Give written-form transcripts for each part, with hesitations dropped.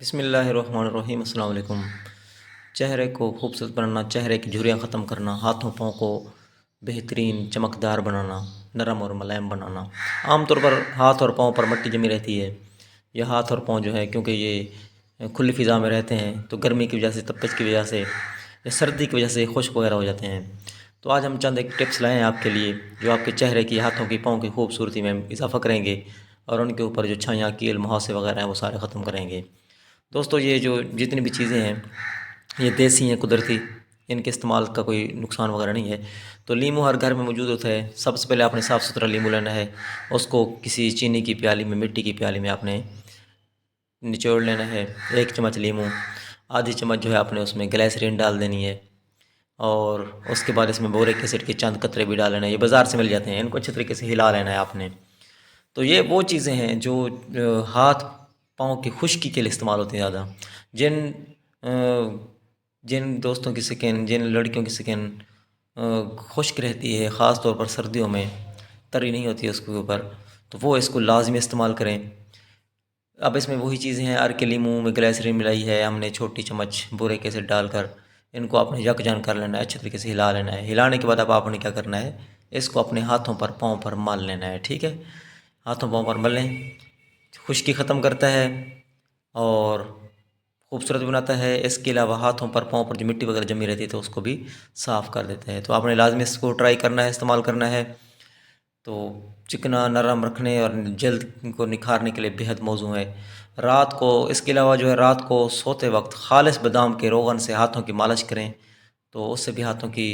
بسم اللہ الرحمن الرحیم۔ السلام علیکم۔ چہرے کو خوبصورت بنانا، چہرے کی جھریاں ختم کرنا، ہاتھوں پاؤں کو بہترین چمکدار بنانا، نرم اور ملائم بنانا۔ عام طور پر ہاتھ اور پاؤں پر مٹی جمی رہتی ہے۔ یہ ہاتھ اور پاؤں جو ہے کیونکہ یہ کھلی فضا میں رہتے ہیں تو گرمی کی وجہ سے، تپش کی وجہ سے یا سردی کی وجہ سے خشک وغیرہ ہو جاتے ہیں۔ تو آج ہم چند ایک ٹپس لائے ہیں آپ کے لیے جو آپ کے چہرے کی، ہاتھوں کی، پاؤں کی خوبصورتی میں اضافہ کریں گے اور ان کے اوپر جو چھائیاں، کیل، مہاسے وغیرہ ہیں وہ سارے ختم کریں گے۔ دوستو یہ جو جتنی بھی چیزیں ہیں یہ دیسی ہیں، قدرتی، ان کے استعمال کا کوئی نقصان وغیرہ نہیں ہے۔ تو لیمو ہر گھر میں موجود ہوتا ہے۔ سب سے پہلے آپ نے صاف ستھرا لیمو لینا ہے، اس کو کسی چینی کی پیالی میں، مٹی کی پیالی میں آپ نے نچوڑ لینا ہے۔ 1 چمچ لیمو، آدھی چمچ جو ہے آپ نے اس میں گلیسرین ڈال دینی ہے، اور اس کے بعد اس میں بورک ایسڈ کے چند قطرے بھی ڈال لینا ہے۔ یہ بازار سے مل جاتے ہیں، ان کو اچھے طریقے سے ہلا لینا ہے آپ نے۔ تو یہ وہ چیزیں ہیں جو ہاتھ پاؤں کی خشکی کے لیے استعمال ہوتی ہیں زیادہ۔ جن جن دوستوں کی سکن، جن لڑکیوں کی سکن خشک رہتی ہے، خاص طور پر سردیوں میں، تری نہیں ہوتی ہے اس کے اوپر، تو وہ اس کو لازمی استعمال کریں۔ اب اس میں وہی چیزیں ہیں، ارک لیمو میں گلیسرین ملائی ہے ہم نے، چھوٹی چمچ بورک ایسڈ ڈال کر ان کو آپ نے یکجان کر لینا ہے، اچھے طریقے سے ہلا لینا ہے۔ ہلانے کے بعد اب آپ نے کیا کرنا ہے، اس کو اپنے ہاتھوں پر، پاؤں پر مال لینا ہے، ٹھیک ہے؟ ہاتھوں پاؤں پر ملیں، خشکی ختم کرتا ہے اور خوبصورت بناتا ہے۔ اس کے علاوہ ہاتھوں پر، پاؤں پر جو مٹی وغیرہ جمی رہتی ہے تو اس کو بھی صاف کر دیتا ہے۔ تو آپ نے لازمی اس کو ٹرائی کرنا ہے، استعمال کرنا ہے۔ تو چکنا، نرم رکھنے اور جلد کو نکھارنے کے لیے بہت موزوں ہے۔ رات کو اس کے علاوہ جو ہے رات کو سوتے وقت خالص بادام کے روغن سے ہاتھوں کی مالش کریں، تو اس سے بھی ہاتھوں کی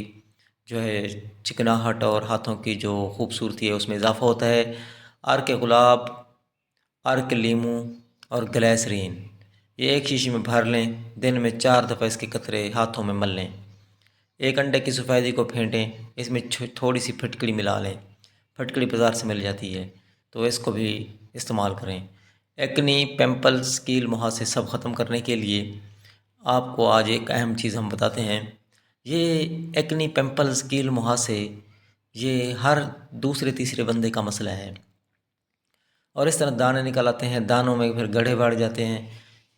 جو ہے چکناہٹ اور ہاتھوں کی جو خوبصورتی ہے اس میں اضافہ ہوتا ہے۔ ارک گلاب، ارک لیمو اور گلیسرین یہ ایک شیشی میں بھر لیں، دن میں 4 دفعہ اس کے قطرے ہاتھوں میں مل لیں۔ 1 انڈے کی سفیدی کو پھینٹیں، اس میں تھوڑی سی پھٹکڑی ملا لیں، پھٹکڑی بازار سے مل جاتی ہے، تو اس کو بھی استعمال کریں۔ ایکنی، پمپلز، کیل، مہاسے سب ختم کرنے کے لیے آپ کو آج ایک اہم چیز ہم بتاتے ہیں۔ یہ ایکنی، پمپلز، کیل، مہاسے یہ ہر دوسرے تیسرے بندے کا مسئلہ ہے، اور اس طرح دانے نکل آتے ہیں، دانوں میں پھر گڑھے بڑھ جاتے ہیں،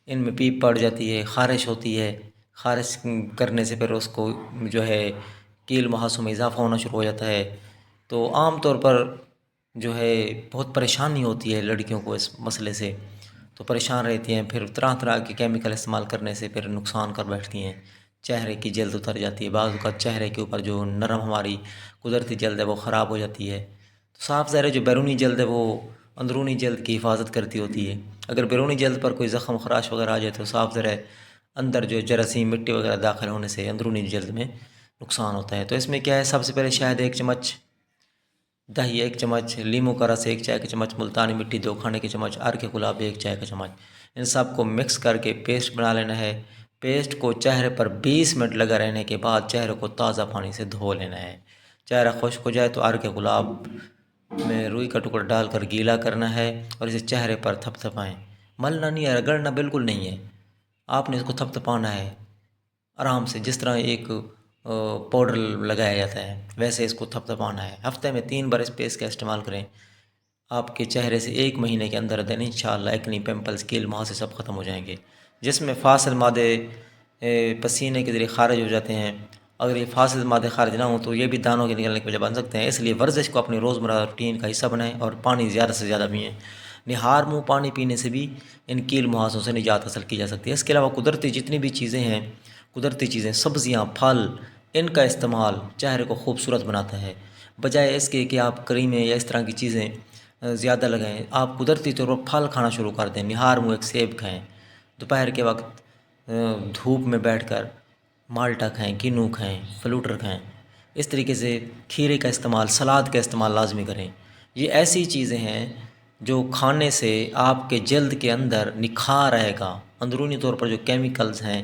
ان میں پیپ پڑ جاتی ہے، خارش ہوتی ہے، خارش کرنے سے پھر اس کو جو ہے کیل مہاسوں میں اضافہ ہونا شروع ہو جاتا ہے۔ تو عام طور پر جو ہے بہت پریشانی ہوتی ہے لڑکیوں کو اس مسئلے سے، تو پریشان رہتی ہیں، پھر طرح طرح کے کیمیکل استعمال کرنے سے پھر نقصان کر بیٹھتی ہیں، چہرے کی جلد اتر جاتی ہے، بعض اوقات چہرے کے اوپر جو نرم ہماری قدرتی جلد ہے وہ خراب ہو جاتی ہے۔ تو صاف ظاہر ہے جو بیرونی جلد ہے وہ اندرونی جلد کی حفاظت کرتی ہوتی ہے۔ اگر بیرونی جلد پر کوئی زخم، خراش وغیرہ آ جائے تو صاف ظاہر ہے اندر جو جراثیم، مٹی وغیرہ داخل ہونے سے اندرونی جلد میں نقصان ہوتا ہے۔ تو اس میں کیا ہے، سب سے پہلے شہد 1 چمچ، دہی 1 چمچ، لیمو کا رس 1 چائے کا چمچ، ملتانی مٹی 2 کھانے کے چمچ، ارک گلاب 1 چائے کا چمچ، ان سب کو مکس کر کے پیسٹ بنا لینا ہے۔ پیسٹ کو چہرے پر 20 منٹ لگا رہنے کے بعد چہرے کو تازہ پانی سے دھو لینا ہے۔ چہرہ خشک ہو جائے تو ارک گلاب میں روئی کا ٹکڑا ڈال کر گیلا کرنا ہے اور اسے چہرے پر تھپ تھپائیں، ملنا نہیں ہے، رگڑنا بالکل نہیں ہے، آپ نے اس کو تھپ تھپانا ہے آرام سے، جس طرح ایک پاؤڈر لگایا جاتا ہے ویسے اس کو تھپ تھپانا ہے۔ ہفتے میں 3 بار اس پیسٹ کا استعمال کریں، آپ کے چہرے سے 1 مہینے کے اندر انشاءاللہ ایکنی، پمپلز، کیل، مہاسے سب ختم ہو جائیں گے۔ جس میں فاسد مادے پسینے کے ذریعے خارج ہو جاتے ہیں، اگر یہ فاسد مادے خارج نہ ہوں تو یہ بھی دانوں کے نکلنے کی وجہ بن سکتے ہیں۔ اس لیے ورزش کو اپنی روزمرہ روٹین کا حصہ بنائیں اور پانی زیادہ سے زیادہ پئیں۔ نہار منہ پانی پینے سے بھی ان کیل مہاسوں سے نجات حاصل کی جا سکتی ہے۔ اس کے علاوہ قدرتی جتنی بھی چیزیں ہیں، قدرتی چیزیں، سبزیاں، پھل، ان کا استعمال چہرے کو خوبصورت بناتا ہے۔ بجائے اس کے کہ آپ کریمیں یا اس طرح کی چیزیں زیادہ لگائیں، آپ قدرتی طور پر پھل کھانا شروع کر دیں۔ نہار منہ ایک سیب کھائیں، دوپہر کے وقت دھوپ میں بیٹھ کر مالٹا کھائیں، کینو کھائیں، فلوٹر کھائیں۔ اس طریقے سے کھیرے کا استعمال، سلاد کا استعمال لازمی کریں۔ یہ ایسی چیزیں ہیں جو کھانے سے آپ کے جلد کے اندر نکھار آئے گا، اندرونی طور پر جو کیمیکلز ہیں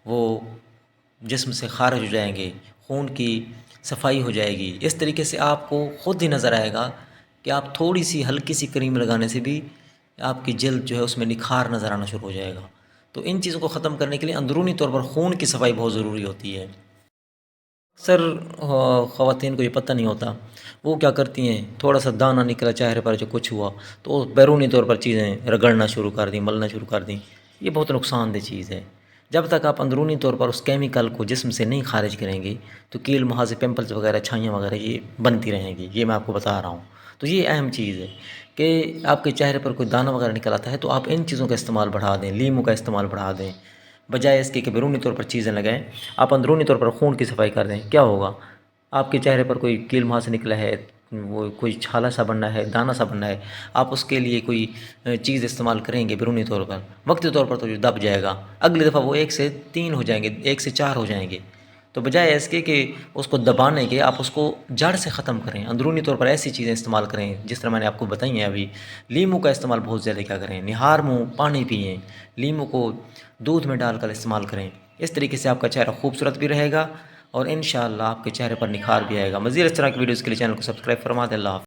وہ جسم سے خارج ہو جائیں گے، خون کی صفائی ہو جائے گی۔ اس طریقے سے آپ کو خود ہی نظر آئے گا کہ آپ تھوڑی سی ہلکی سی کریم لگانے سے بھی آپ کی جلد جو ہے اس میں نکھار نظر آنا شروع ہو جائے گا۔ تو ان چیزوں کو ختم کرنے کے لیے اندرونی طور پر خون کی صفائی بہت ضروری ہوتی ہے۔ اکثر خواتین کو یہ پتہ نہیں ہوتا، وہ کیا کرتی ہیں، تھوڑا سا دانہ نکلا چہرے پر جو کچھ ہوا تو بیرونی طور پر چیزیں رگڑنا شروع کر دیں، ملنا شروع کر دیں، یہ بہت نقصان دہ چیز ہے۔ جب تک آپ اندرونی طور پر اس کیمیکل کو جسم سے نہیں خارج کریں گے تو کیل محاذ پمپلز وغیرہ چھائیاں وغیرہ یہ بنتی رہیں گی، یہ میں آپ کو بتا رہا ہوں۔ تو یہ اہم چیز ہے کہ آپ کے چہرے پر کوئی دانہ وغیرہ نکل آتا ہے تو آپ ان چیزوں کا استعمال بڑھا دیں، لیمو کا استعمال بڑھا دیں، بجائے اس کے کہ بیرونی طور پر چیزیں لگائیں، آپ اندرونی طور پر خون کی صفائی کر دیں۔ کیا ہوگا؟ آپ کے چہرے پر کوئی کیل محاذ سے نکلا ہے، وہ کوئی چھالا سا بننا ہے، دانہ سا بننا ہے، آپ اس کے لیے کوئی چیز استعمال کریں گے بیرونی طور پر، وقتی طور پر تو جو دب جائے گا، اگلی دفعہ وہ 1 سے 3 ہو جائیں گے، 1 سے 4 ہو جائیں گے۔ تو بجائے اس کے کہ اس کو دبانے کے آپ اس کو جڑ سے ختم کریں، اندرونی طور پر ایسی چیزیں استعمال کریں جس طرح میں نے آپ کو بتائی ہیں ابھی۔ لیمو کا استعمال بہت زیادہ کیا کریں، نہار منہ پانی پئیں، لیمو کو دودھ میں ڈال کر استعمال کریں۔ اس طریقے سے آپ کا چہرہ خوبصورت بھی رہے گا اور انشاءاللہ آپ کے چہرے پر نکھار بھی آئے گا۔ مزید اس طرح کی ویڈیوز کے لیے چینل کو سبسکرائب فرما دیں۔ اللہ حافظ۔